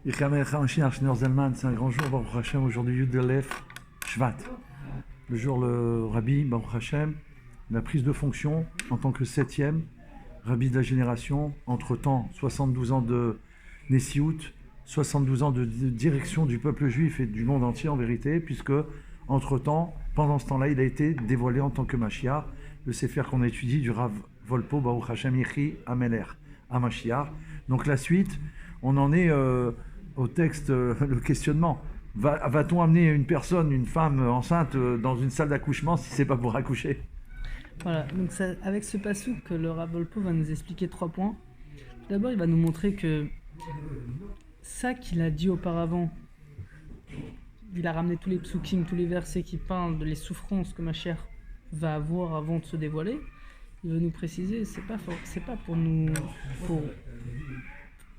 C'est un grand jour, Baruch Hashem, aujourd'hui Yud Aleph Shvat. Le jour, le Rabbi, Baruch Hashem, la prise de fonction en tant que 7e Rabbi de la génération, entre-temps 72 ans de Nessiout, 72 ans de direction du peuple juif et du monde entier en vérité, puisque entre-temps, pendant ce temps-là, il a été dévoilé en tant que Mashiach, le Sefer qu'on étudie du Rav Volpo, Baruch Hashem Yechi Ameler, à Mashiach. Donc la suite, on en est au texte, le questionnement. Va-t-on amener une personne, une femme enceinte dans une salle d'accouchement si c'est pas pour accoucher? Voilà, donc ça, avec ce passouk, le Rav Volpo va nous expliquer 3 points. D'abord, il va nous montrer que ça qu'il a dit auparavant, il a ramené tous les psukim, tous les versets qui parlent de les souffrances que ma chère va avoir avant de se dévoiler. Il veut nous préciser, c'est pas pour nous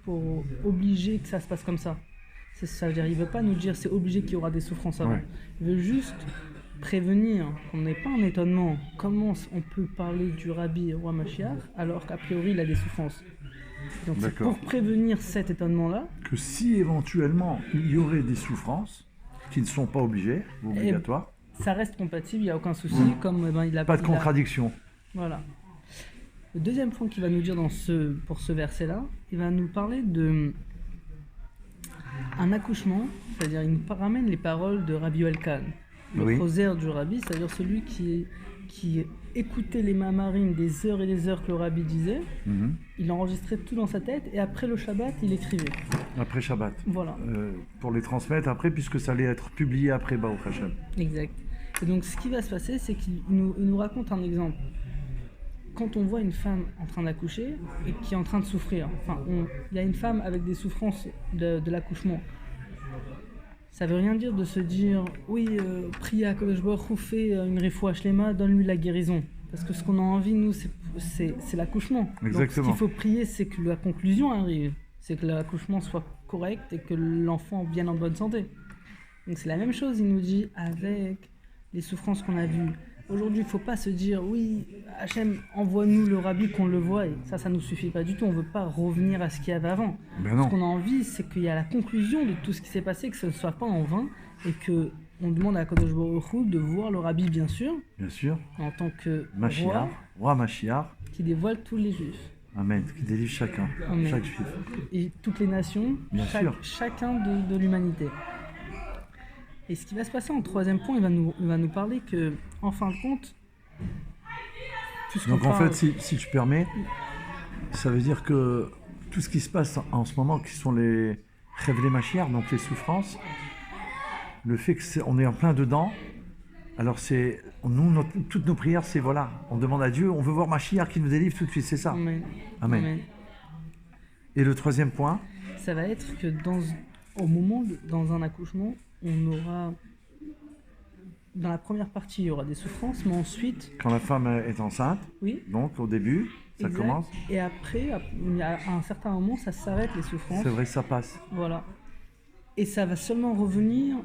pour obliger que ça se passe comme ça. Ça veut dire, il veut pas nous dire c'est obligé qu'il y aura des souffrances avant. Ouais. Il veut juste prévenir qu'on n'ait pas un étonnement. Comment on peut parler du Rabbi Roi Mashiach alors qu'a priori il a des souffrances? Donc c'est pour prévenir cet étonnement-là. Que si éventuellement il y aurait des souffrances qui ne sont pas obligatoires, ça reste compatible, il n'y a aucun souci. Comme il a pas de contradiction. Voilà. Le deuxième point qu'il va nous dire pour ce verset-là, il va nous parler de un accouchement, c'est-à-dire il nous ramène les paroles de Rabbi Yoel Kahn, le choser du Rabbi, c'est-à-dire celui qui écoutait les mamarim des heures et des heures que le Rabbi disait, il enregistrait tout dans sa tête et après le Shabbat, il écrivait. Après Shabbat. Voilà. Pour les transmettre après, puisque ça allait être publié après Baruch Hashem. Exact. Et donc ce qui va se passer, c'est qu'il nous raconte un exemple. Quand on voit une femme en train d'accoucher et qui est en train de souffrir, il y a une femme avec des souffrances de l'accouchement. Ça veut rien dire de se dire oui, prie à Kadosh Baruch Hu, fais une refoua shlema, donne-lui la guérison. Parce que ce qu'on a envie, nous, c'est l'accouchement. Exactement. Donc, ce qu'il faut prier, c'est que la conclusion arrive, c'est que l'accouchement soit correct et que l'enfant vienne en bonne santé. Donc c'est la même chose, il nous dit, avec les souffrances qu'on a vues. Aujourd'hui, il ne faut pas se dire oui, Hachem, envoie-nous le Rabbi qu'on le voie. Et ça ne nous suffit pas du tout. On ne veut pas revenir à ce qu'il y avait avant. Ce qu'on a envie, c'est qu'il y a la conclusion de tout ce qui s'est passé, que ce ne soit pas en vain et qu'on demande à Kadosh Baruch Hu de voir le Rabbi, bien sûr, en tant que roi Mashiach, qui dévoile tous les Juifs. Amen, qui délivre chacun, chaque Juif. Et toutes les nations, chacun de l'humanité. Et ce qui va se passer en 3e point, il va nous parler que, en fin de compte... Donc en fait, si tu permets, ça veut dire que tout ce qui se passe en ce moment, qui sont les Chevlei Mashiach, donc les souffrances, le fait qu'on est en plein dedans, alors toutes nos prières, c'est voilà, on demande à Dieu, on veut voir Mashiach qui nous délivre tout de suite, c'est ça. Amen. Et le 3e point? Ça va être que dans un accouchement, on aura, dans la première partie, il y aura des souffrances, mais ensuite... Quand la femme est enceinte, donc au début, ça commence. Et après, à un certain moment, ça s'arrête, les souffrances. C'est vrai, ça passe. Voilà. Et ça va seulement revenir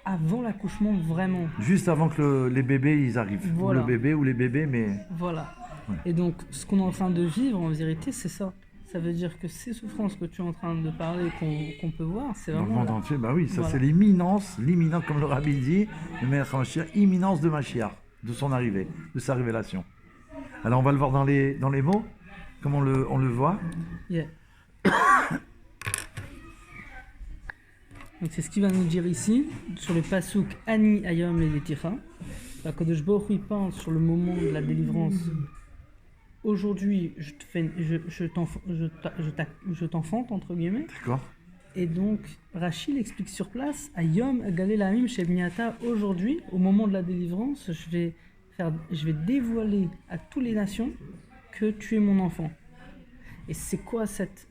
avant l'accouchement, vraiment. Juste avant que les bébés, ils arrivent. Voilà. Ou le bébé ou les bébés, mais... Voilà. Ouais. Et donc, ce qu'on est en train de vivre, en vérité, c'est ça. Ça veut dire que ces souffrances que tu es en train de parler, qu'on peut voir, c'est vraiment... Dans le monde entier, ça c'est l'imminence, comme le Rabbi dit, le Melech HaMashiach, imminence de Mashiach, de son arrivée, de sa révélation. Alors on va le voir dans les mots, comme on le voit. Yeah. Donc c'est ce qu'il va nous dire ici, sur le passouk Ani Ayom Le'Leticha. Kadosh Baruch Hu parle sur le moment de la délivrance. Aujourd'hui, je t'enfante, entre guillemets. D'accord. Et donc, Rachid explique sur place, Ayom Galel Amim Shebniata, aujourd'hui, au moment de la délivrance, je vais dévoiler à toutes les nations que tu es mon enfant. Et c'est quoi cette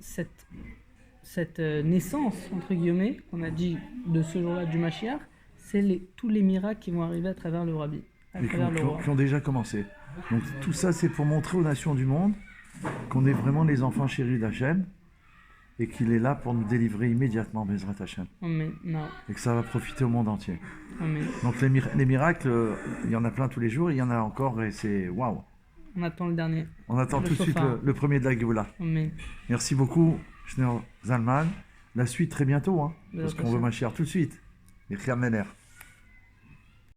naissance, entre guillemets, qu'on a dit de ce jour-là du Mashiach? C'est tous les miracles qui vont arriver à travers le Rabbi. Qui ont déjà commencé. Donc tout ça, c'est pour montrer aux nations du monde qu'on est vraiment les enfants chéris d'Hachem et qu'il est là pour nous délivrer immédiatement, Bezrat Hachem. Amen. Et que ça va profiter au monde entier. Amen. Donc les miracles, il y en a plein tous les jours, il y en a encore et c'est waouh. On attend le dernier. On attend tout de suite le premier de la Géoula. Amen. Merci beaucoup, Shneur Zalman. La suite très bientôt, hein, Mais parce après qu'on veut ça. Mashiach tout de suite. Et Mener.